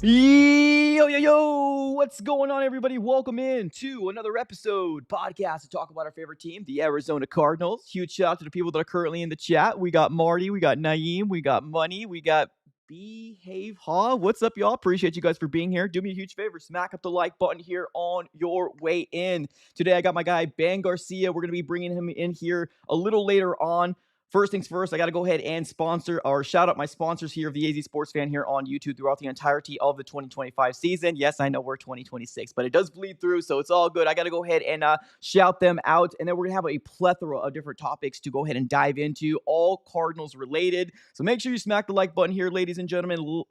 Yo, yo, yo, what's going on, everybody? Welcome in to another episode podcast to talk about our favorite team, the Arizona Cardinals. Huge shout out to the people that are currently in the chat. We got Marty, we got Naeem, we got Money, we got Behave Ha. What's up, y'all? Appreciate you guys for being here. Do me a huge favor, smack up the like button here on your way in. Today, I got my guy, Ben Garcia. We're going to be bringing him in here a little later on. First things first, I got to go ahead and shout out my sponsors here of the AZ Sports Fan here on YouTube throughout the entirety of the 2025 season. Yes, I know we're 2026, but it does bleed through, so it's all good. I got to go ahead and shout them out, and then we're going to have a plethora of different topics to go ahead and dive into, all Cardinals related. So make sure you smack the like button here, ladies and gentlemen.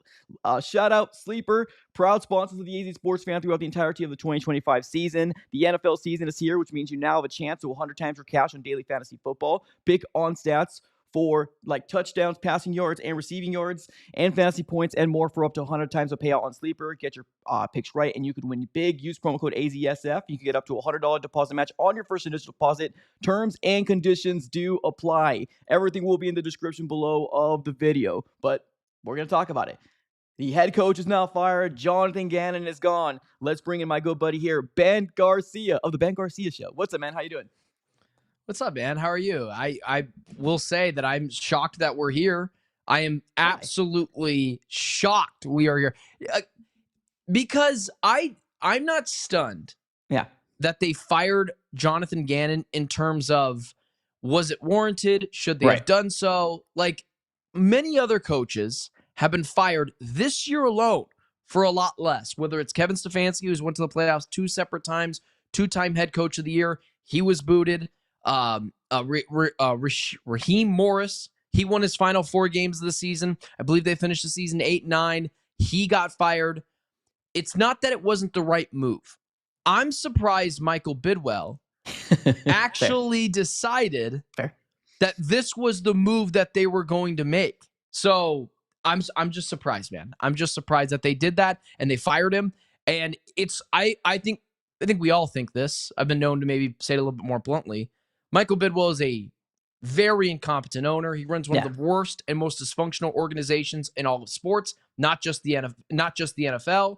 Shout out Sleeper, proud sponsors of the AZ Sports Fan throughout the entirety of the 2025 season. The NFL season is here, which means you now have a chance to 100 times your cash on daily fantasy football. Big on stats for like touchdowns, passing yards, and receiving yards, and fantasy points, and more for up to 100 times a payout on Sleeper. Get your picks right, and you can win big. Use promo code AZSF. You can get up to a $100 deposit match on your first initial deposit. Terms and conditions do apply. Everything will be in the description below of the video, but we're going to talk about it. The head coach is now fired. Jonathan Gannon is gone. Let's bring in my good buddy here, Ben Garcia of the Ben Garcia Show. What's up, man? How you doing? What's up, man? How are you? I will say that I'm shocked that we're here. I am absolutely shocked we are here. Because I'm not stunned that they fired Jonathan Gannon in terms of, was it warranted? Should they have done so? Like many other coaches have been fired this year alone for a lot less, whether it's Kevin Stefanski, who's went to the playoffs 2 separate times, 2-time head coach of the year. He was booted. Raheem Morris, he won his final 4 games of the season. I believe they finished the season 8-9. He got fired. It's not that it wasn't the right move. I'm surprised Michael Bidwell actually decided that this was the move that they were going to make. So I'm just surprised, man. I'm just surprised that they did that and they fired him. And I think we all think this. I've been known to maybe say it a little bit more bluntly. Michael Bidwell is a very incompetent owner. He runs one of the worst and most dysfunctional organizations in all of sports, not just the NFL.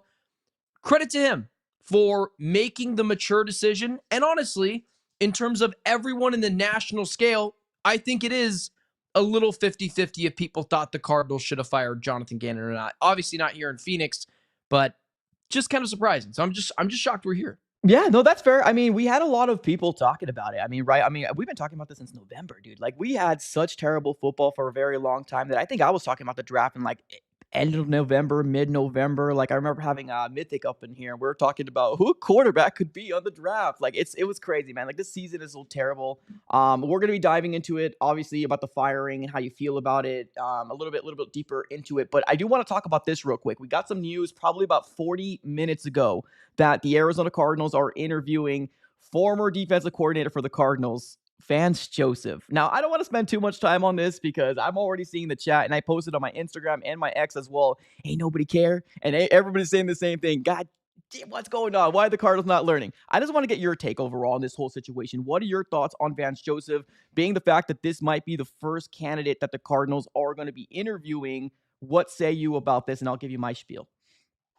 Credit to him for making the mature decision. And honestly, in terms of everyone in the national scale, I think it is a little 50-50 if people thought the Cardinals should have fired Jonathan Gannon or not. Obviously not here in Phoenix, but just kind of surprising. So I'm just shocked we're here. Yeah, no, that's fair. I mean, we had a lot of people talking about it. I mean, we've been talking about this since November, dude. Like, we had such terrible football for a very long time that I think I was talking about the draft in like end of November, mid-November. Like, I remember having Mythic up in here, and we were talking about who a quarterback could be on the draft. Like, it was crazy, man. Like, this season is so terrible. We're gonna be diving into it, obviously, about the firing and how you feel about it, a little bit deeper into it. But I do want to talk about this real quick. We got some news probably about 40 minutes ago that the Arizona Cardinals are interviewing former defensive coordinator for the Cardinals, Vance Joseph. Now, I don't want to spend too much time on this because I'm already seeing the chat, and I posted on my Instagram and my X as well. Ain't nobody care, and everybody's saying the same thing. God, what's going on? Why are the Cardinals not learning? I just want to get your take overall on this whole situation. What are your thoughts on Vance Joseph, being the fact that this might be the first candidate that the Cardinals are going to be interviewing? What say you about this? And I'll give you my spiel.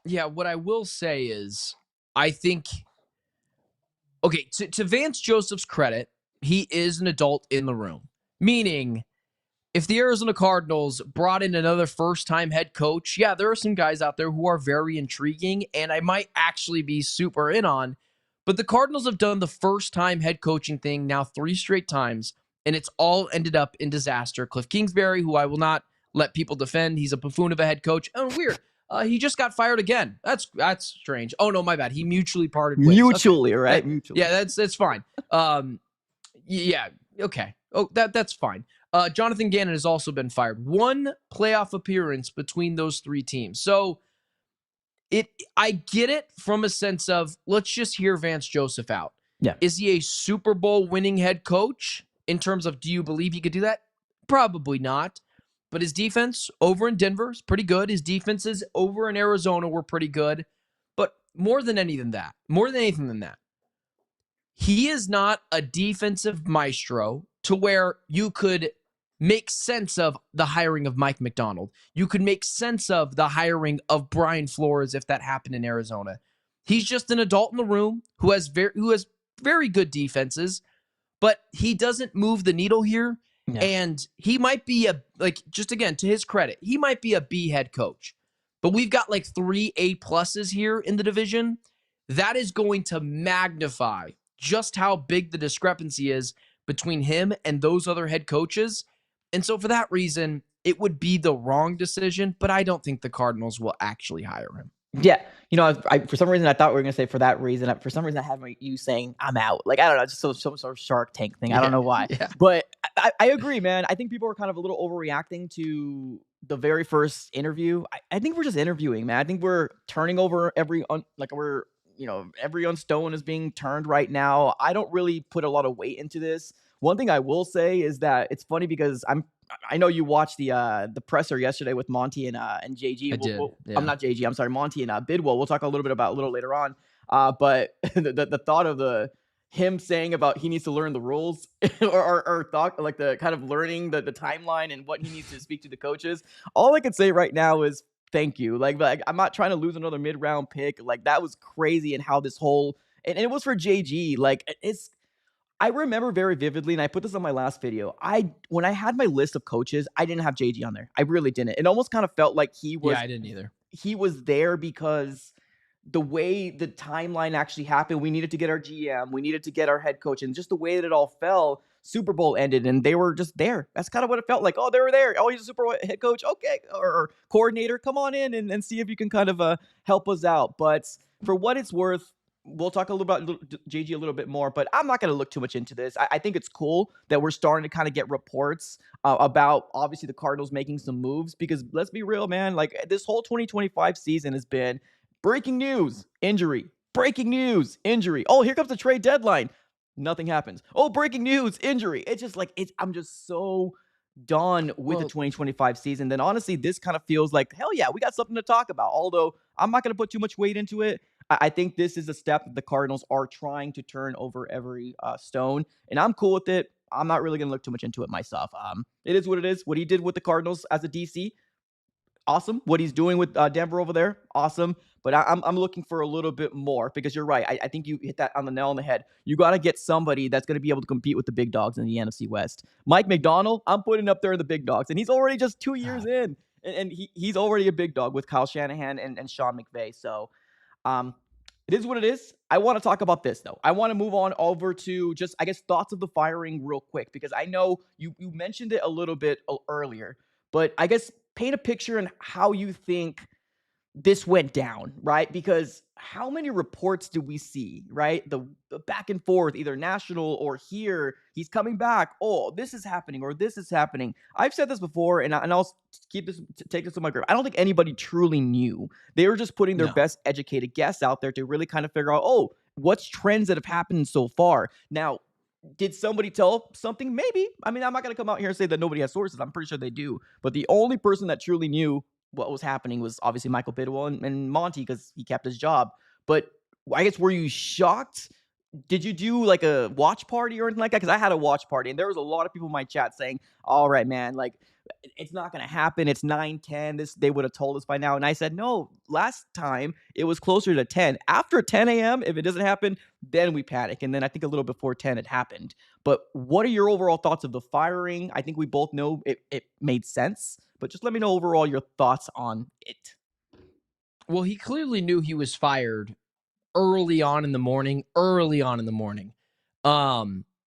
Yeah, what I will say is, I think, okay, to Vance Joseph's credit, he is an adult in the room. Meaning, if the Arizona Cardinals brought in another first-time head coach, yeah, there are some guys out there who are very intriguing, and I might actually be super in on, but the Cardinals have done the first-time head coaching thing now 3 straight times, and it's all ended up in disaster. Cliff Kingsbury, who I will not let people defend, he's a buffoon of a head coach. Oh, weird. He just got fired again. That's strange. Oh, no, my bad. He mutually parted ways. Mutually, okay. Right? Mutually. Yeah, that's fine. Yeah, okay. Oh, that's fine. Jonathan Gannon has also been fired. 1 playoff appearance between those 3 teams. So I get it from a sense of, let's just hear Vance Joseph out. Yeah. Is he a Super Bowl winning head coach in terms of, do you believe he could do that? Probably not. But his defense over in Denver is pretty good. His defenses over in Arizona were pretty good. But more than anything than that, he is not a defensive maestro to where you could make sense of the hiring of Mike Macdonald. You could make sense of the hiring of Brian Flores if that happened in Arizona. He's just an adult in the room who has very good defenses, but he doesn't move the needle here. Yeah. And he might be just again, to his credit, he might be a B head coach. But we've got like 3 A+ here in the division. That is going to magnify just how big the discrepancy is between him and those other head coaches. And so for that reason, it would be the wrong decision, but I don't think the Cardinals will actually hire him. Yeah, for some reason I thought we were gonna say for that reason. For some reason I had you saying I'm out. Like I don't know, just some sort of Shark Tank thing. I don't know why, but I agree, man. I think people are kind of a little overreacting to the very first interview. I think we're just interviewing, man. I think we're turning over every stone is being turned right now. I don't really put a lot of weight into this. One thing I will say is that it's funny because I know you watched the presser yesterday with Monty and JG. I did. Yeah. I'm not JG. I'm sorry, Monty and Bidwell. We'll talk a little bit about a little later on. But the thought of him saying about he needs to learn the rules or thought like the kind of learning the timeline and what he needs to speak to the coaches. All I can say right now is thank you. Like I'm not trying to lose another mid-round pick. Like that was crazy and how this whole and it was for JG. Like I remember very vividly, and I put this on my last video. When I had my list of coaches, I didn't have JG on there. I really didn't. It almost kind of felt like he was. Yeah, I didn't either. He was there because the way the timeline actually happened, we needed to get our GM, we needed to get our head coach, and just the way that it all fell, Super Bowl ended, and they were just there. That's kind of what it felt like. Oh, they were there. Oh, he's a Super Bowl head coach. Okay, or coordinator. Come on in and see if you can kind of help us out. But for what it's worth, we'll talk a little about JG a little bit more, but I'm not going to look too much into this. I think it's cool that we're starting to kind of get reports about obviously the Cardinals making some moves because let's be real, man. Like this whole 2025 season has been breaking news, injury, breaking news, injury. Oh, here comes the trade deadline. Nothing happens. Oh, breaking news, injury. It's just like I'm just so done with the 2025 season. Then honestly, this kind of feels like hell yeah, we got something to talk about. Although I'm not going to put too much weight into it. I think this is a step that the Cardinals are trying to turn over every stone, and I'm cool with it. I'm not really going to look too much into it myself. It is what it is. What he did with the Cardinals as a DC, awesome. What he's doing with Denver over there, awesome. But I'm looking for a little bit more because you're right. I think you hit that on the nail on the head. You got to get somebody that's going to be able to compete with the big dogs in the NFC West. Mike Macdonald, I'm putting up there in the big dogs, and he's already just 2 years in, and he's already a big dog with Kyle Shanahan and Sean McVay. So. It is what it is. I want to talk about this, though. I want to move on over to just, I guess, thoughts of the firing real quick, because I know you mentioned it a little bit earlier, but I guess paint a picture on how you think this went down, right? Because how many reports do we see, right? The back and forth, either national or here, he's coming back. Oh, this is happening or this is happening. I've said this before, and I'll take this to my grave. I don't think anybody truly knew. They were just putting their best educated guess out there to really kind of figure out, oh, what's trends that have happened so far. Now, did somebody tell something? Maybe. I mean, I'm not going to come out here and say that nobody has sources. I'm pretty sure they do. But the only person that truly knew what was happening was obviously Michael Bidwell and Monty because he kept his job. But I guess, were you shocked? Did you do like a watch party or anything like that? Because I had a watch party and there was a lot of people in my chat saying, all right, man, like it's not going to happen. It's 9:10. They would have told us by now. And I said, no, last time it was closer to 10. After 10 a.m., if it doesn't happen, then we panic. And then I think a little before 10 it happened. But what are your overall thoughts of the firing? I think we both know it made sense. But just let me know overall your thoughts on it. Well, he clearly knew he was fired early on in the morning,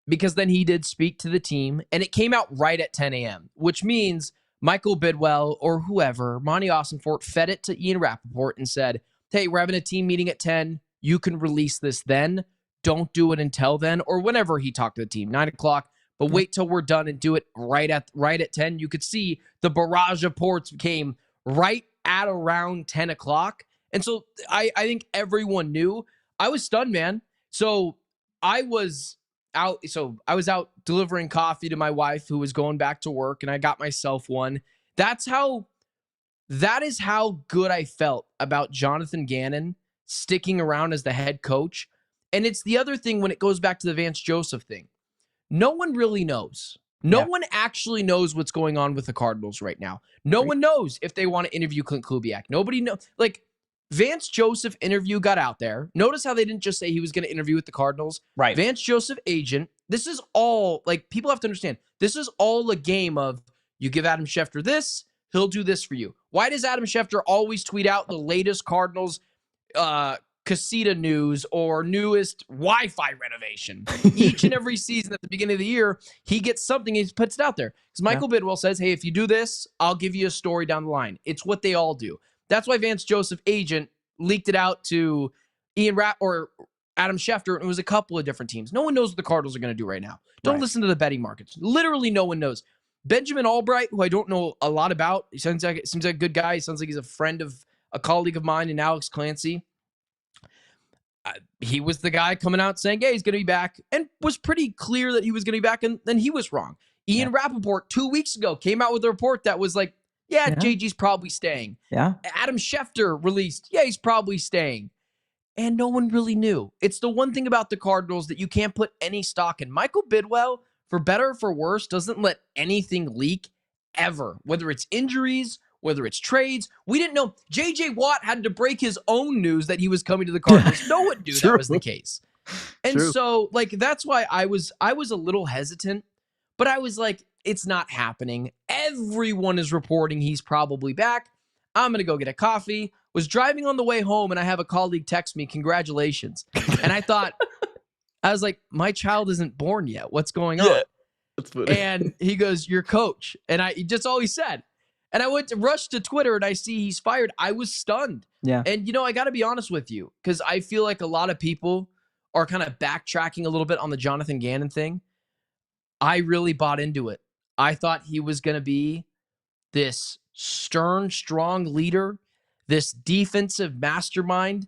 because then he did speak to the team, and it came out right at 10 a.m., which means Michael Bidwell or whoever, Monty Austinfort, fed it to Ian Rappaport and said, hey, we're having a team meeting at 10. You can release this then. Don't do it until then, or whenever he talked to the team, 9 o'clock. But wait till we're done and do it right at 10. You could see the barrage of reports came right at around 10 o'clock. And so I think everyone knew. I was stunned, man. So I was out delivering coffee to my wife who was going back to work, and I got myself one. That is how good I felt about Jonathan Gannon sticking around as the head coach. And it's the other thing when it goes back to the Vance Joseph thing. No one really knows. No one actually knows what's going on with the Cardinals right now. No one knows if they want to interview Clint Kubiak. Nobody knows. Like, Vance Joseph interview got out there. Notice how they didn't just say he was going to interview with the Cardinals. Right. Vance Joseph agent. This is all, like, people have to understand, this is all a game of you give Adam Schefter this, he'll do this for you. Why does Adam Schefter always tweet out the latest Cardinals casita news or newest Wi-Fi renovation? Each and every season at the beginning of the year, he gets something and he puts it out there. Because Michael Bidwell says, hey, if you do this, I'll give you a story down the line. It's what they all do. That's why Vance Joseph agent leaked it out to Ian Rapp or Adam Schefter, and it was a couple of different teams. No one knows what the Cardinals are going to do right now. Don't listen to the betting markets. Literally no one knows. Benjamin Albright, who I don't know a lot about, he seems like a good guy. He sounds like he's a friend of a colleague of mine and Alex Clancy. He was the guy coming out saying, hey, he's going to be back, and was pretty clear that he was going to be back, and then he was wrong. Ian Rappaport 2 weeks ago came out with a report that was like, JG's probably staying. Adam Schefter released, he's probably staying. And no one really knew. It's the one thing about the Cardinals that you can't put any stock in. Michael Bidwell, for better or for worse, doesn't let anything leak ever, whether it's injuries, whether it's trades. We didn't know. J.J. Watt had to break his own news that he was coming to the Cardinals. No one knew that was the case. And so, like, that's why I was a little hesitant, but I was like, it's not happening. Everyone is reporting he's probably back. I'm going to go get a coffee. Was driving on the way home, and I have a colleague text me, congratulations. And I thought, I was like, my child isn't born yet. What's going on? That's funny. And he goes, your coach. And just all he said. And I went to rush to Twitter, and I see he's fired. I was stunned. And, I got to be honest with you, because I feel like a lot of people are kind of backtracking a little bit on the Jonathan Gannon thing. I really bought into it. I thought he was going to be this stern, strong leader, this defensive mastermind.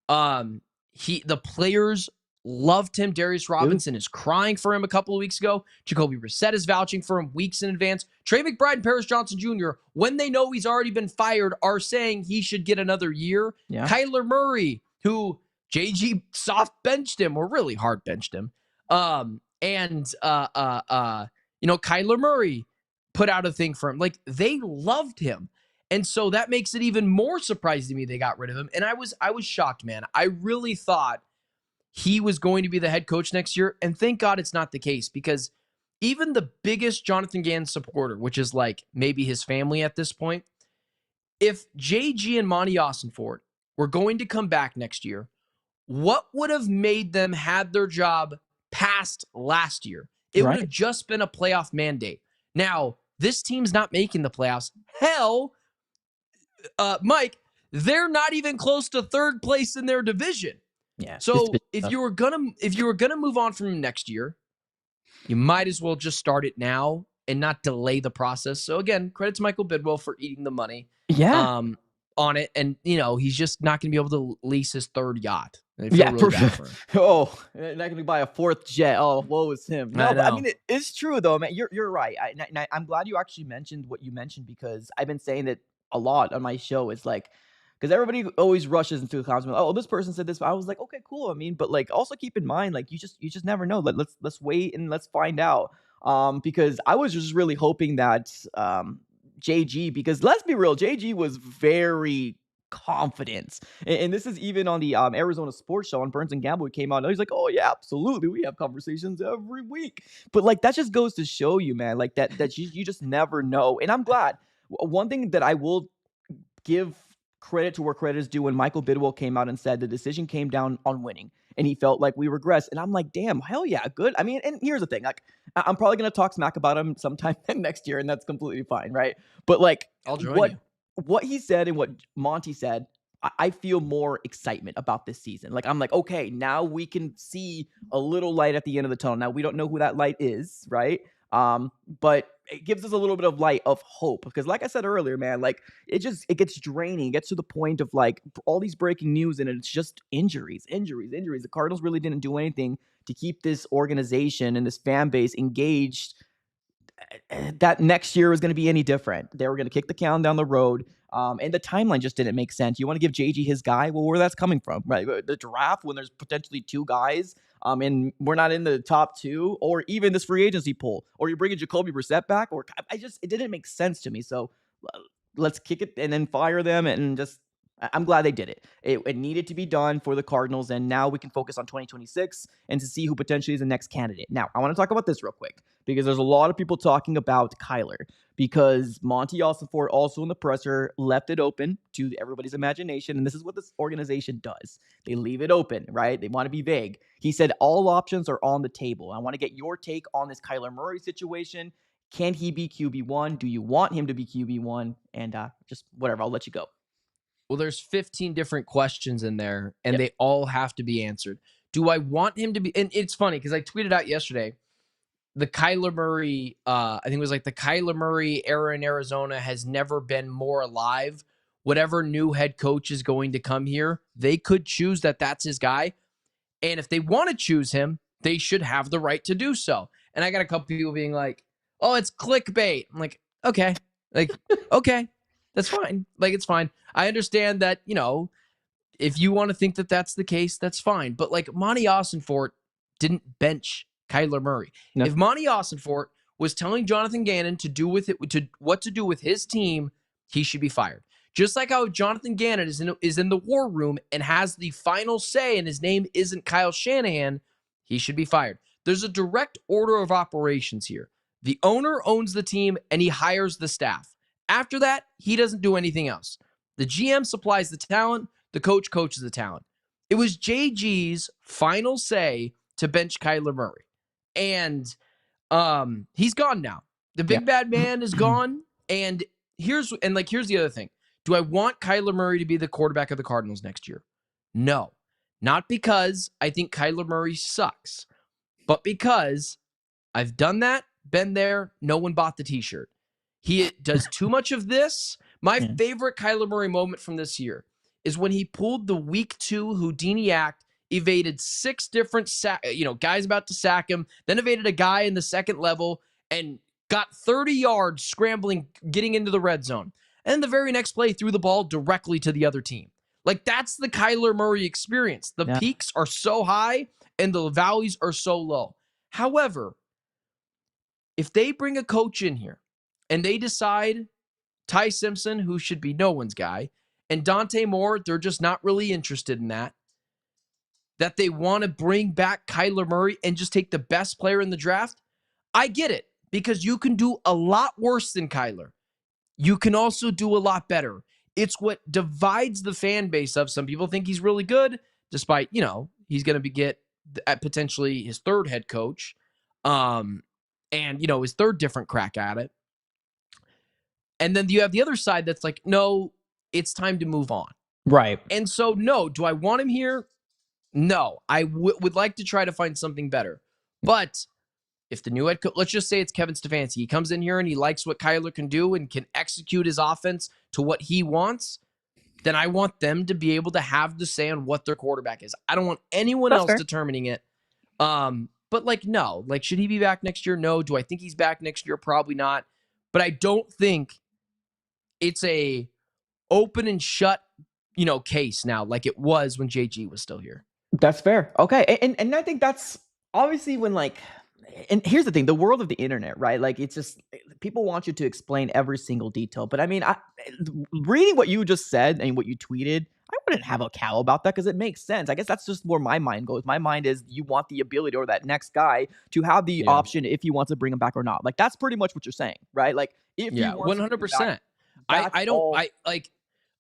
The players loved him. Darius Robinson is crying for him a couple of weeks ago. Jacoby Brissett is vouching for him weeks in advance. Trey McBride and Paris Johnson Jr., when they know he's already been fired, are saying he should get another year. Kyler Murray, who JG soft benched him, or really hard benched him. Kyler Murray put out a thing for him. Like, they loved him. And so that makes it even more surprising to me they got rid of him. And I was shocked, man. I really thought he was going to be the head coach next year. And thank God it's not the case, because even the biggest Jonathan Gannon supporter, which is like maybe his family at this point, if JG and Monty Ossenfort were going to come back next year, what would have made them had their job past last year? It would have just been a playoff mandate. Now, this team's not making the playoffs. Hell, Mike, they're not even close to third place in their division. So if you were gonna move on from next year, you might as well just start it now and not delay the process. So again, credit to Michael Bidwell for eating the money. On it, and he's just not going to be able to lease his third yacht. Really bad for him. Oh, not going to buy a fourth jet. Oh, woe is him. No, but I mean, it's true though, man. You're right. I'm glad you actually mentioned what you mentioned, because I've been saying it a lot on my show. It's like, because everybody always rushes into the comments. Oh, this person said this. I was like, okay, cool. I mean, but like, also keep in mind, like, you just never know. Let's wait and let's find out. Because I was just really hoping that JG, because let's be real, JG was very confident. And this is even on the Arizona Sports Show on Burns and Gamble. He came out and he's like, oh yeah, absolutely. We have conversations every week. But like, that just goes to show you, man, like that you just never know. And I'm glad. One thing that I will give credit to where credit is due, when Michael Bidwell came out and said the decision came down on winning, and he felt like we regressed. And I'm like, damn, hell yeah, good. I mean, and here's the thing, like, I'm probably going to talk smack about him sometime next year, and that's completely fine, right? But like, I'll join you. What he said and what Monty said, I feel more excitement about this season. Like, I'm like, okay, now we can see a little light at the end of the tunnel. Now, we don't know who that light is, right? But it gives us a little bit of light of hope, because like I said earlier, man, like, it gets draining. It gets to the point of like all these breaking news, and it's just injuries. The Cardinals really didn't do anything to keep this organization and this fan base engaged that next year was going to be any different. They were going to kick the can down the road. And the timeline just didn't make sense. You want to give JG his guy? Well, where that's coming from, right? The draft, when there's potentially two guys, and we're not in the top two, or even this free agency pool, or you're bringing Jacoby Brissett back, or it didn't make sense to me. So let's kick it and then fire them and just. I'm glad they did it. It needed to be done for the Cardinals, and now we can focus on 2026 and to see who potentially is the next candidate. Now, I want to talk about this real quick because there's a lot of people talking about Kyler because Monty Ossenfort also in the presser left it open to everybody's imagination, and this is what this organization does. They leave it open, right? They want to be vague. He said all options are on the table. I want to get your take on this Kyler Murray situation. Can he be QB1? Do you want him to be QB1? And just whatever, I'll let you go. Well, there's 15 different questions in there, and Yep. they all have to be answered. Do I want him to be? And it's funny because I tweeted out yesterday, the Kyler Murray, I think it was like the Kyler Murray era in Arizona has never been more alive. Whatever new head coach is going to come here, they could choose that's his guy. And if they want to choose him, they should have the right to do so. And I got a couple people being like, oh, it's clickbait. I'm like, okay. Okay. That's fine. It's fine. I understand that, if you want to think that that's the case, that's fine. But Monty Ossenfort didn't bench Kyler Murray. No. If Monty Ossenfort was telling Jonathan Gannon what to do with his team, he should be fired. Just like how Jonathan Gannon is in the war room and has the final say, and his name isn't Kyle Shanahan, he should be fired. There's a direct order of operations here. The owner owns the team and he hires the staff. After that, he doesn't do anything else. The GM supplies the talent. The coach coaches the talent. It was JG's final say to bench Kyler Murray. And he's gone now. The big bad man is gone. And here's the other thing. Do I want Kyler Murray to be the quarterback of the Cardinals next year? No. Not because I think Kyler Murray sucks, but because I've done that, been there, no one bought the t-shirt. He does too much of this. My favorite Kyler Murray moment from this year is when he pulled the week 2 Houdini act, evaded 6 different guys about to sack him, then evaded a guy in the second level, and got 30 yards scrambling, getting into the red zone. And the very next play threw the ball directly to the other team. That's the Kyler Murray experience. The peaks are so high and the valleys are so low. However, if they bring a coach in here and they decide Ty Simpson, who should be no one's guy, and Dante Moore, they're just not really interested in that they want to bring back Kyler Murray and just take the best player in the draft, I get it, because you can do a lot worse than Kyler. You can also do a lot better. It's what divides the fan base of some people think he's really good, despite, he's going to get potentially his third head coach, and, his third different crack at it. And then you have the other side that's like, no, it's time to move on. Right. And so, no, do I want him here? No, I would like to try to find something better. But if the new head coach, let's just say it's Kevin Stefanski, he comes in here and he likes what Kyler can do and can execute his offense to what he wants, then I want them to be able to have the say on what their quarterback is. I don't want anyone else determining it. But no, should he be back next year? No. Do I think he's back next year? Probably not. But I don't think it's a open and shut, case now like it was when JG was still here. That's fair. Okay. And I think that's obviously when and here's the thing, the world of the internet, right? It's just people want you to explain every single detail. But I mean, reading what you just said and what you tweeted, I wouldn't have a cow about that because it makes sense. I guess that's just where my mind goes. My mind is you want the ability or that next guy to have the option if you want to bring him back or not. That's pretty much what you're saying, right? If you want 100%.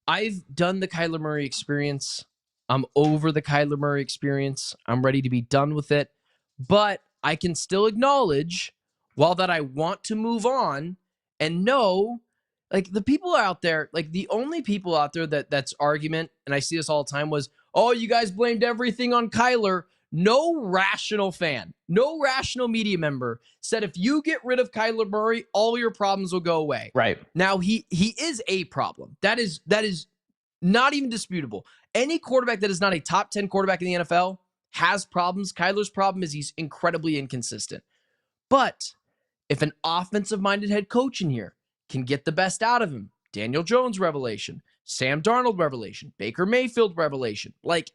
I've done the Kyler Murray experience. I'm over the Kyler Murray experience. I'm ready to be done with it. But I can still acknowledge, while that I want to move on and know, the people out there, the only people out there that's argument, and I see this all the time, was, oh, you guys blamed everything on Kyler. No rational fan, no rational media member said if you get rid of Kyler Murray, all your problems will go away. Right. Now, he is a problem. That is not even disputable. Any quarterback that is not a top 10 quarterback in the NFL has problems. Kyler's problem is he's incredibly inconsistent. But If an offensive-minded head coach in here can get the best out of him, Daniel Jones revelation, Sam Darnold revelation, Baker Mayfield revelation, like,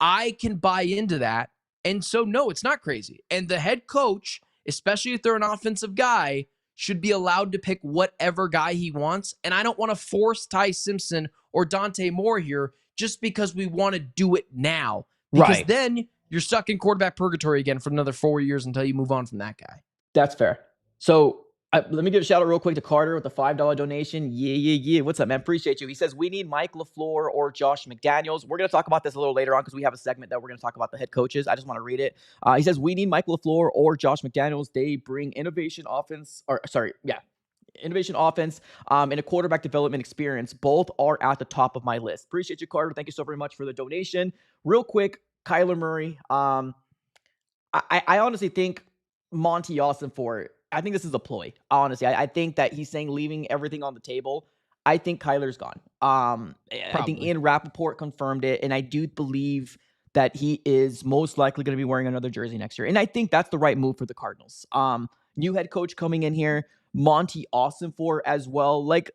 I can buy into that. And so, no, it's not crazy. And the head coach, especially if they're an offensive guy, should be allowed to pick whatever guy he wants. And I don't want to force Ty Simpson or Dante Moore here just because we want to do it now. Because then you're stuck in quarterback purgatory again for another 4 years until you move on from that guy. That's fair. So let me give a shout out real quick to Carter with the $5 donation. Yeah. What's up, man? Appreciate you. He says, we need Mike LaFleur or Josh McDaniels. We're going to talk about this a little later on because we have a segment that we're going to talk about the head coaches. I just want to read it. He says, we need Mike LaFleur or Josh McDaniels. They bring innovation offense, and a quarterback development experience. Both are at the top of my list. Appreciate you, Carter. Thank you so very much for the donation. Real quick, Kyler Murray. I honestly think Monty Ossenfort, I think this is a ploy. Honestly, I think that he's saying leaving everything on the table. I think Kyler's gone. I think Ian Rappaport confirmed it, and I do believe that he is most likely going to be wearing another jersey next year. And I think that's the right move for the Cardinals. New head coach coming in here, Monty Ossenfort as well. Like,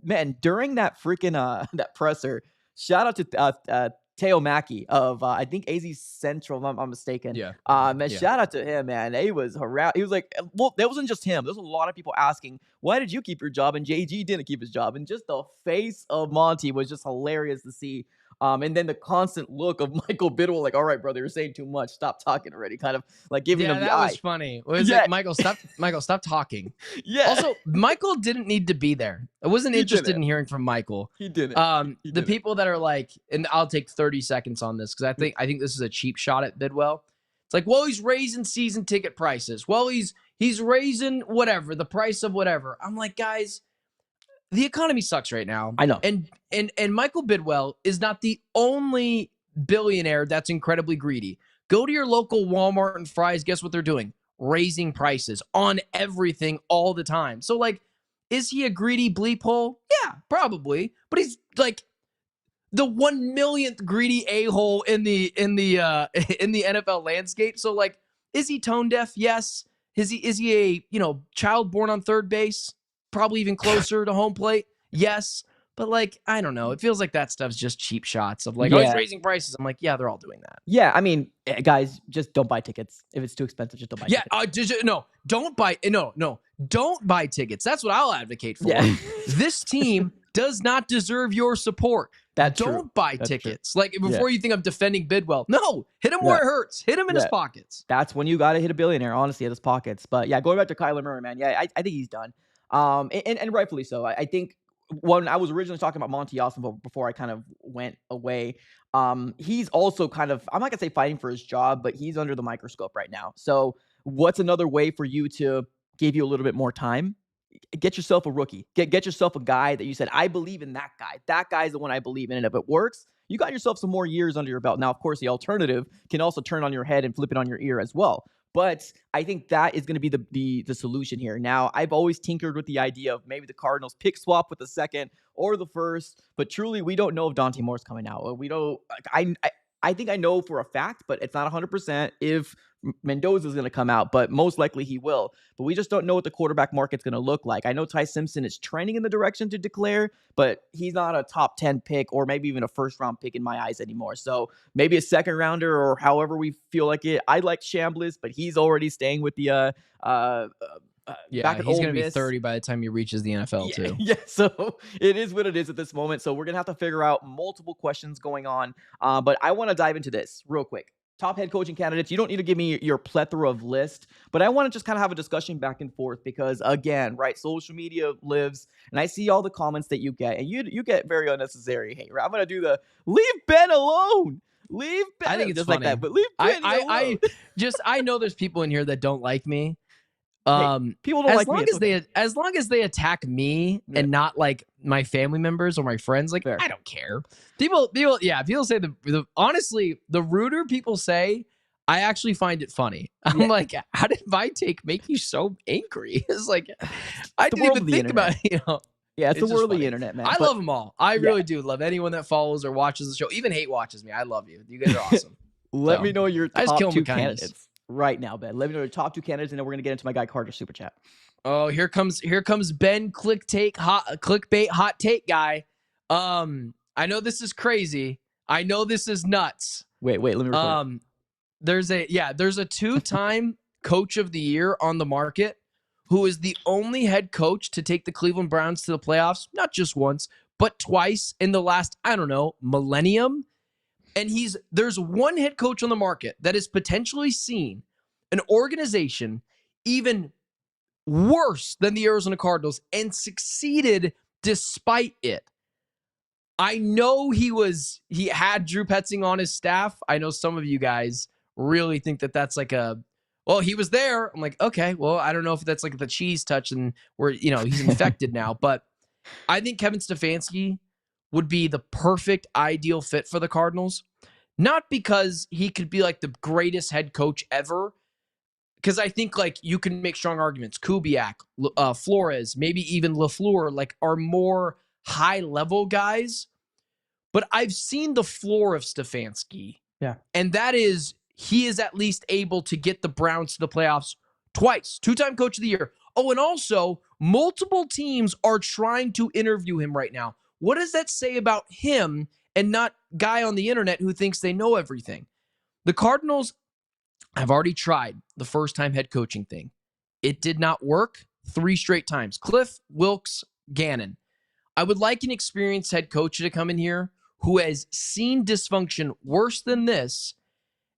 man, during that freaking that presser, shout out to Teo Mackey of I think AZ Central, if I'm mistaken. Shout out to him, man. He was like, well, that wasn't just him. There's a lot of people asking, why did you keep your job? And JG didn't keep his job. And just the face of Monty was just hilarious to see. And then the constant look of Michael Bidwell, like, all right, brother, you're saying too much. Stop talking already. Kind of like giving him the eye. Yeah, that was funny. It was like, Michael, stop talking. Yeah. Also, Michael didn't need to be there. I wasn't interested in hearing from Michael. He didn't. The people that are like, and I'll take 30 seconds on this because I think this is a cheap shot at Bidwell. It's like, well, he's raising season ticket prices. Well, he's raising whatever, the price of whatever. I'm like, guys, the economy sucks right now. I know. And Michael Bidwell is not the only billionaire that's incredibly greedy. Go to your local Walmart and Fry's. Guess what they're doing? Raising prices on everything all the time. So, like, is he a greedy bleep hole? Yeah, probably. But he's like the 1 millionth greedy a-hole in the NFL landscape. So, like, is he tone deaf? Yes. Is he a child born on third base? Probably even closer to home plate. Yes. But, like, I don't know. It feels like that stuff's just cheap shots of like, oh, he's raising prices. I'm like, yeah, they're all doing that. Yeah, I mean, guys, just don't buy tickets. If it's too expensive, just don't buy tickets. Don't buy tickets. That's what I'll advocate for. Yeah. This team does not deserve your support. Don't buy tickets. True. Like, before you think I'm defending Bidwell, no, hit him where it hurts. Hit him in his pockets. That's when you got to hit a billionaire, honestly, at his pockets. But, yeah, going back to Kyler Murray, man, yeah, I think he's done. And rightfully so. I think when I was originally talking about Monty Ossenfort before I kind of went away, he's also kind of, I'm not going to say fighting for his job, but he's under the microscope right now. So what's another way for you to give you a little bit more time? Get yourself a rookie. Get yourself a guy that you said, I believe in that guy. That guy's the one I believe in. And if it works, you got yourself some more years under your belt. Now, of course, the alternative can also turn on your head and flip it on your ear as well. But I think that is going to be the solution here. Now, I've always tinkered with the idea of maybe the Cardinals pick swap with the second or the first, but truly, we don't know if Dante Moore's coming out. We don't. I think I know for a fact, but it's not 100% if Mendoza's going to come out, but most likely he will. But we just don't know what the quarterback market's going to look like. I know Ty Simpson is trending in the direction to declare, but he's not a top 10 pick or maybe even a first-round pick in my eyes anymore. So maybe a second-rounder or however we feel like it. I like Chambliss, but he's already staying with the he's going to be 30 by the time he reaches the NFL too. Yeah, so it is what it is at this moment. So we're going to have to figure out multiple questions going on. But I want to dive into this real quick. Top head coaching candidates. You don't need to give me your plethora of list, but I want to just kind of have a discussion back and forth because, again, right, social media lives, and I see all the comments that you get, and you get very unnecessary hate. Right? I'm going to do the leave Ben alone. Leave Ben. I think it's just funny. Like that, but leave Ben alone. I know there's people in here that don't like me. People don't like me. As long as they attack me and not like my family members or my friends, like I don't care. People say honestly, the ruder people say, I actually find it funny. I'm like, how did my take make you so angry? It's like I didn't even think about it, Yeah, it's the world of the internet, man. I love them all. I really do love anyone that follows or watches the show. Even hate watches me. I love you. You guys are awesome. Let me know your top two candidates. right now, Ben. Let me know the top 2 candidates, and then we're gonna get into my guy Carter super chat. Oh, here comes Ben clickbait hot take guy. I know this is crazy. I know this is nuts. Wait, let me record it. There's a 2-time coach of the year on the market who is the only head coach to take the Cleveland Browns to the playoffs, not just once, but twice in the last, I don't know, millennium. And there's one head coach on the market that has potentially seen an organization even worse than the Arizona Cardinals and succeeded despite it. I know he had Drew Petzing on his staff. I know some of you guys really think that that's like he was there. I'm like, okay, well, I don't know if that's like the cheese touch and where, he's infected now, but I think Kevin Stefanski would be the perfect ideal fit for the Cardinals. Not because he could be like the greatest head coach ever, because I think like you can make strong arguments. Kubiak, Flores, maybe even LaFleur, like are more high level guys. But I've seen the floor of Stefanski. Yeah. And that is, he is at least able to get the Browns to the playoffs twice. 2-time coach of the year. Oh, and also multiple teams are trying to interview him right now. What does that say about him and not guy on the internet who thinks they know everything? The Cardinals have already tried the first-time head coaching thing. It did not work 3 straight times. Cliff, Wilkes, Gannon. I would like an experienced head coach to come in here who has seen dysfunction worse than this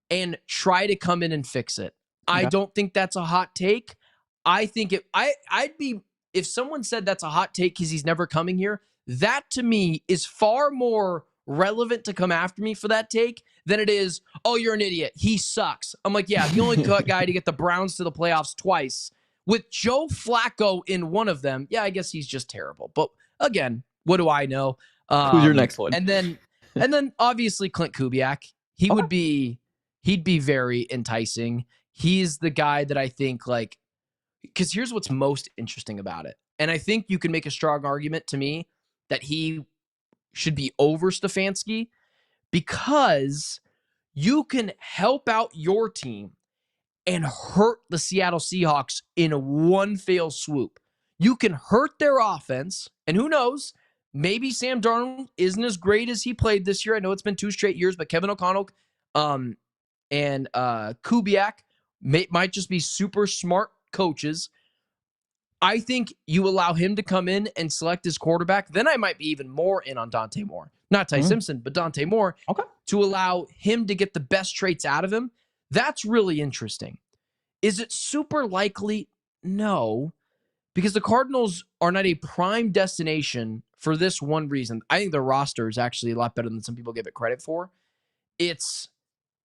and try to come in and fix it. Okay. I don't think that's a hot take. I think I'd be, if someone said that's a hot take because he's never coming here, that to me is far more relevant to come after me for that take than it is, oh, you're an idiot. He sucks. I'm like, yeah, the only guy to get the Browns to the playoffs twice with Joe Flacco in one of them. Yeah, I guess he's just terrible. But again, what do I know? Who's your next one? And then obviously Clint Kubiak. He'd be very enticing. He's the guy that I think like, because here's what's most interesting about it. And I think you can make a strong argument to me that he should be over Stefanski because you can help out your team and hurt the Seattle Seahawks in one fell swoop. You can hurt their offense, and who knows, maybe Sam Darnold isn't as great as he played this year. I know it's been 2 straight years, but Kevin O'Connell and Kubiak might just be super smart coaches. I think you allow him to come in and select his quarterback. Then I might be even more in on Dante Moore. Not Ty Simpson, but Dante Moore. Okay. To allow him to get the best traits out of him. That's really interesting. Is it super likely? No. Because the Cardinals are not a prime destination for this one reason. I think the roster is actually a lot better than some people give it credit for. It's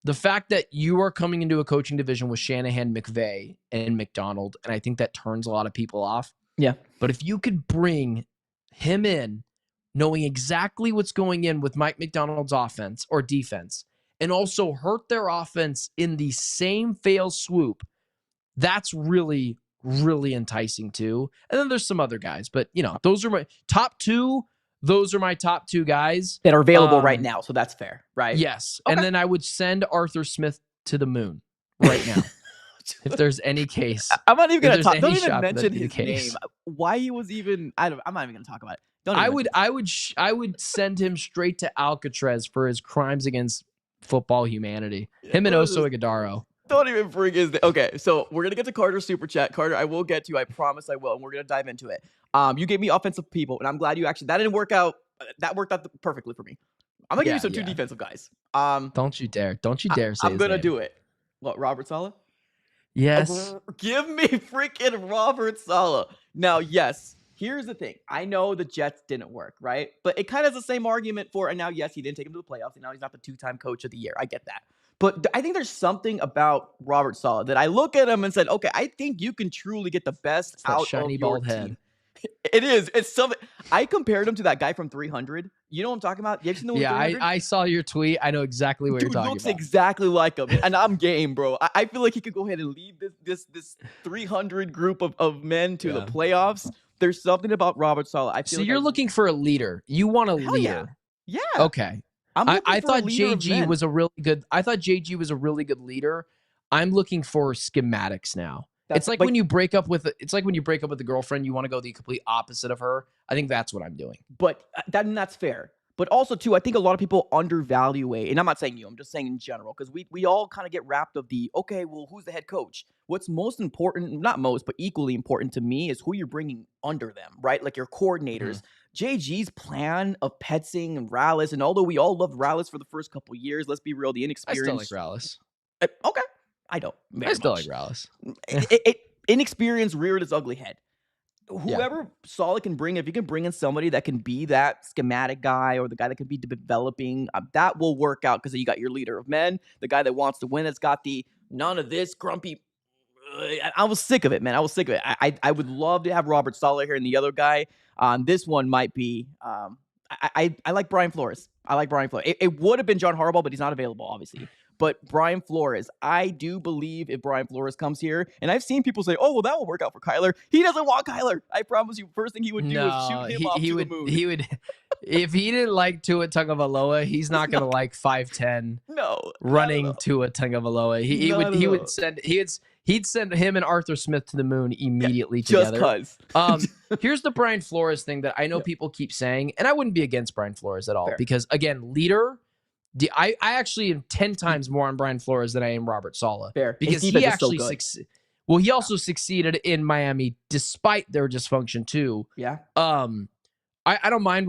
the fact that you are coming into a coaching division with Shanahan, McVay, and McDonald, and I think that turns a lot of people off. Yeah. But if you could bring him in, knowing exactly what's going in with Mike McDonald's offense or defense, and also hurt their offense in the same fail swoop, that's really, really enticing too. And then there's some other guys, but those are my top 2. Those are my top 2 guys that are available right now. So that's fair, right? Yes. Okay. And then I would send Arthur Smith to the moon right now. If there's any case. I'm not even going to talk. Don't even mention his name. Why he was even, I'm not even going to talk about it. I would send him straight to Alcatraz for his crimes against football humanity. Him and Oso Ighodaro. Don't even bring his name. Okay, so we're going to get to Carter's super chat. Carter, I will get to you. I promise I will. And we're going to dive into it. You gave me offensive people, and I'm glad you actually, that didn't work out. That worked out perfectly for me. I'm going to give you some 2 defensive guys. Don't you dare. Don't you dare say I'm going to do it. What, Robert Saleh? Yes. Give me freaking Robert Saleh. Now, yes, here's the thing. I know the Jets didn't work, right? But it kind of is the same argument for, and now, yes, he didn't take him to the playoffs, and now he's not the 2-time coach of the year. I get that. But I think there's something about Robert Saleh that I look at him and said, okay, I think you can truly get the best out of your team. It is. It's something. I compared him to that guy from 300. You know what I'm talking about? You ever seen the Yeah, I saw your tweet. I know exactly what you're talking about. Dude looks exactly like him, and I'm game, bro. I feel like he could go ahead and lead this 300 group of men to the playoffs. There's something about Robert Saleh. I feel so you're looking for a leader. You want a leader. Yeah. Okay. I thought JG was a really good. I thought JG was a really good leader. I'm looking for schematics now. It's like when you break up with a girlfriend, you want to go the complete opposite of her. I think that's what I'm doing. But that's fair. But also, too, I think a lot of people undervalue, and I'm not saying you, I'm just saying in general, because we all kind of get wrapped of okay, well, who's the head coach? What's most important, not most, but equally important to me is who you're bringing under them, right? Like your coordinators. JG's plan of Petzing and Rallis, and although we all loved Rallis for the first couple of years, let's be real, the inexperience. I still like Rallis. Okay. I don't. I still like Rallis. Inexperience reared its ugly head. Whoever Solid can bring, if you can bring in somebody that can be that schematic guy or the guy that can be developing, that will work out because you got your leader of men, the guy that wants to win, that's got the none of this grumpy. I was sick of it, man. I was sick of it. I would love to have Robert Saleh here and the other guy. This one might be. I like Brian Flores. I like Brian Flores. It would have been John Harbaugh, but he's not available, obviously. But Brian Flores, I do believe if Brian Flores comes here, and I've seen people say, oh, well, that will work out for Kyler. He doesn't want Kyler. I promise you, first thing he would do is shoot him off to the moon. He would, if he didn't like Tua Tagovailoa, he's not going to like 5'10". No. Running Tua Tagovailoa. He'd send him and Arthur Smith to the moon immediately together. Just cuz. Here's the Brian Flores thing that I know people keep saying, and I wouldn't be against Brian Flores at all. Fair. Because, again, leader... I actually am 10 times more on Brian Flores than I am Robert Saleh. Fair. Because he actually he also succeeded in Miami despite their dysfunction too. Yeah. I don't mind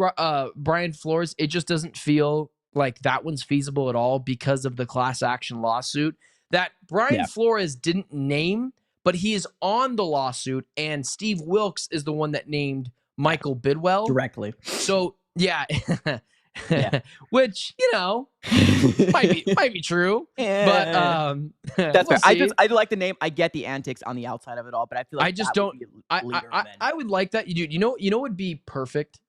Brian Flores. It just doesn't feel like that one's feasible at all because of the class action lawsuit that Brian Flores didn't name, but he is on the lawsuit, and Steve Wilkes is the one that named Michael Bidwell directly. So yeah. Which, might be true. But that's fair. I like the name. I get the antics on the outside of it all, but I feel like I would like that. You know would be perfect?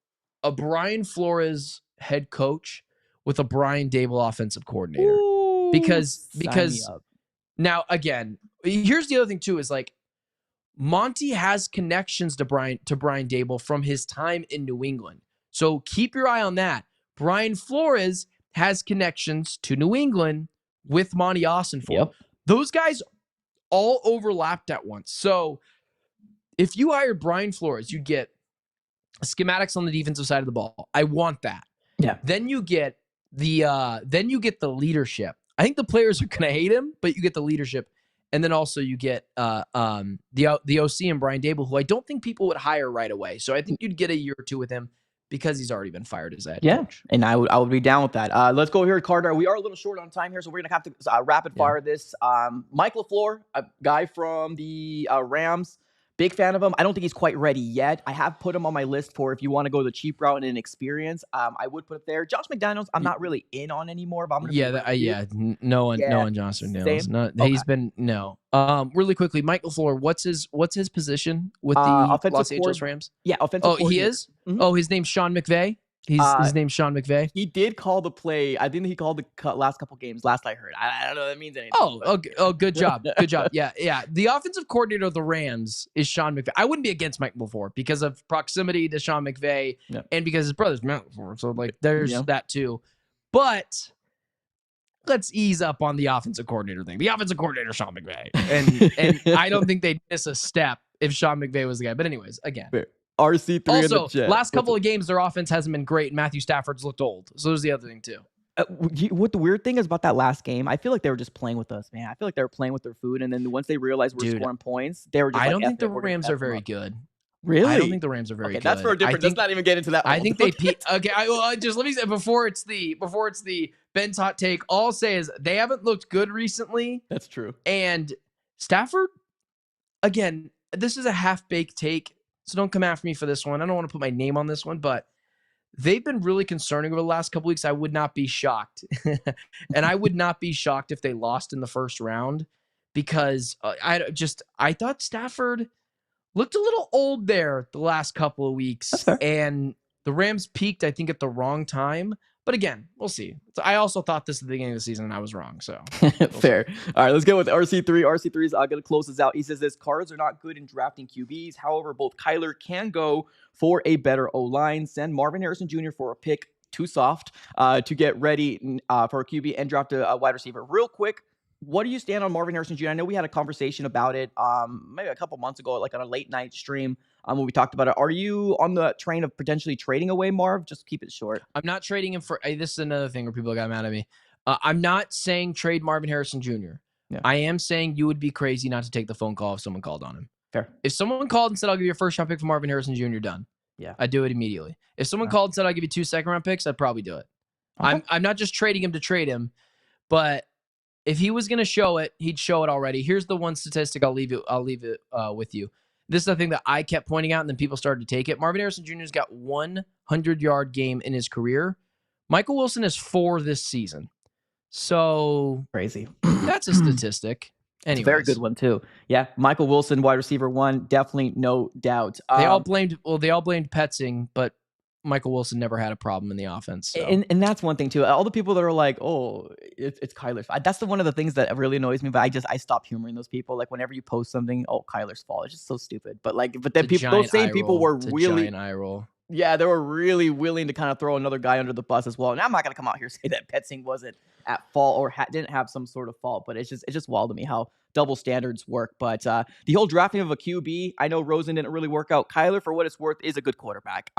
A Brian Flores head coach with a Brian Dable offensive coordinator. Ooh, because now again, here's the other thing too, is like Monty has connections to Brian Dable from his time in New England. So keep your eye on that. Brian Flores has connections to New England with Monty Ossenfort. Yep. Those guys all overlapped at once. So if you hired Brian Flores, you'd get schematics on the defensive side of the ball. I want that. Yeah. Then you get the leadership. I think the players are gonna hate him, but you get the leadership. And then also you get the OC and Brian Dable, who I don't think people would hire right away. So I think you'd get a year or two with him, because he's already been fired as head coach. And I would be down with that. Let's go here, Carter. We are a little short on time here, so we're going to have to rapid fire this. Mike LaFleur, a guy from the Rams, big fan of him. I don't think he's quite ready yet. I have put him on my list for if you want to go the cheap route and an experience. I would put it there. Josh McDaniels, I'm not really in on anymore. But I'm gonna no one Josh McDaniels. He's been really quickly, Mike LaFleur, what's his position with the Los Angeles Rams? Yeah, offensive. Oh, he is. Mm-hmm. Oh, his name's Sean McVay. His name's Sean McVay. He did call the play. I think he called the last couple games. Last I heard, I don't know if that means anything. Oh, good job, good job. Yeah. The offensive coordinator of the Rams is Sean McVay. I wouldn't be against Mike LaFleur because of proximity to Sean McVay and because his brother's Matt LaFleur. So there's that too. But let's ease up on the offensive coordinator thing. The offensive coordinator, Sean McVay, and I don't think they'd miss a step if Sean McVay was the guy. But anyways, again. Fair. RC3 also, in the chat. Last couple of games, their offense hasn't been great, and Matthew Stafford's looked old. So there's the other thing, too. What the weird thing is about that last game, I feel like they were just playing with us, man. I feel like they were playing with their food, and then once they realized we're scoring points, they were just I don't think the Rams are very good. Really? I don't think the Rams are very good. That's for a different. Let's not even get into that. I think they okay. Just let me say before it's the Ben's hot take. All I'll say is they haven't looked good recently. That's true. And Stafford, again, this is a half-baked take, so don't come after me for this one. I don't want to put my name on this one, but they've been really concerning over the last couple weeks. I would not be shocked, and I would not be shocked if they lost in the first round because I thought Stafford looked a little old there the last couple of weeks, and the Rams peaked, I think, at the wrong time. But again, we'll see. So I also thought this at the beginning of the season, and I was wrong. So fair. All right, let's go with RC3. RC3 is going to close this out. He says this: Cards are not good in drafting QBs. However, both Kyler can go for a better O-line. Send Marvin Harrison Jr. for a pick too soft to get ready for a QB and draft a wide receiver. Real quick, what do you stand on Marvin Harrison Jr.? I know we had a conversation about it, maybe a couple months ago, like on a late night stream, when we talked about it. Are you on the train of potentially trading away Marv? Just keep it short. I'm not trading him for. This is another thing where people got mad at me. I'm not saying trade Marvin Harrison Jr. Yeah. I am saying you would be crazy not to take the phone call if someone called on him. Fair. If someone called and said, I'll give you a first round pick for Marvin Harrison Jr., done. Yeah. I'd do it immediately. If someone Yeah. called and said, I'll give you 2 second-round picks, I'd probably do it. Okay. I'm not just trading him to trade him, but if he was going to show it, he'd show it already. Here's the one statistic I'll leave it with you. This is the thing that I kept pointing out, and then people started to take it. Marvin Harrison Jr.'s got 100-yard game in his career. Michael Wilson has 4 this season. So Crazy. that's a statistic. It's a very good one too. Yeah, Michael Wilson, wide receiver 1, definitely no doubt. They all blamed Petzing, but Michael Wilson never had a problem in the offense. So. And that's one thing too. All the people that are like, "Oh, it's Kyler's fault." That's one of the things that really annoys me. But I stop humoring those people. Like whenever you post something, "Oh, Kyler's fault," it's just so stupid. But then people, those same people were really giant eye roll. Yeah, they were really willing to kind of throw another guy under the bus as well. And I'm not gonna come out here and say that Petzing wasn't at fault or didn't have some sort of fault. But it's just wild to me how double standards work. But the whole drafting of a QB, I know Rosen didn't really work out. Kyler, for what it's worth, is a good quarterback.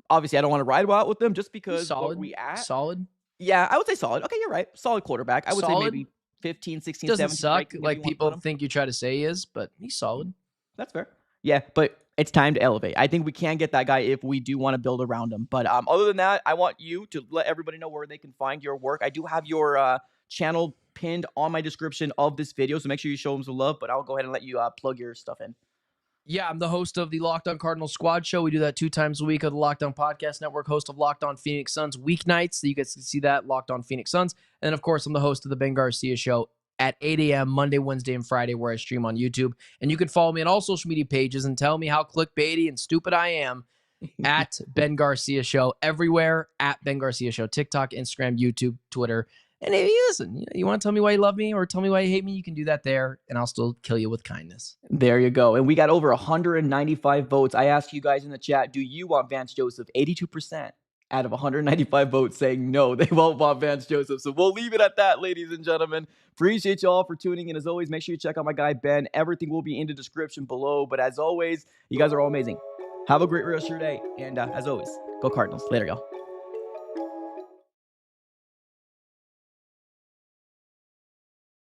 Obviously, I don't want to ride out with them just because solid, where we at. Solid. Yeah, I would say solid. Okay, you're right. Solid quarterback. I would say maybe 15, 16, doesn't 17. Suck right? like people think you try to say he is, but he's solid. That's fair. Yeah, but it's time to elevate. I think we can get that guy if we do want to build around him. But other than that, I want you to let everybody know where they can find your work. I do have your channel pinned on my description of this video, so make sure you show them some love. But I'll go ahead and let you plug your stuff in. Yeah, I'm the host of the Locked On Cardinals Squad Show. We do that 2 times a week on the Locked On Podcast Network, host of Locked On Phoenix Suns weeknights. So you guys can see that, Locked On Phoenix Suns. And then, of course, I'm the host of the Ben Garcia Show at 8 a.m. Monday, Wednesday, and Friday, where I stream on YouTube. And you can follow me on all social media pages and tell me how clickbaity and stupid I am at Ben Garcia Show everywhere, at Ben Garcia Show, TikTok, Instagram, YouTube, Twitter. And if you listen, you want to tell me why you love me or tell me why you hate me, you can do that there, and I'll still kill you with kindness. There you go. And we got over 195 votes. I asked you guys in the chat, do you want Vance Joseph? 82% out of 195 votes saying no, they won't want Vance Joseph. So we'll leave it at that, ladies and gentlemen. Appreciate you all for tuning in. As always, make sure you check out my guy, Ben. Everything will be in the description below. But as always, you guys are all amazing. Have a great rest of your day. And as always, go Cardinals. Later, y'all.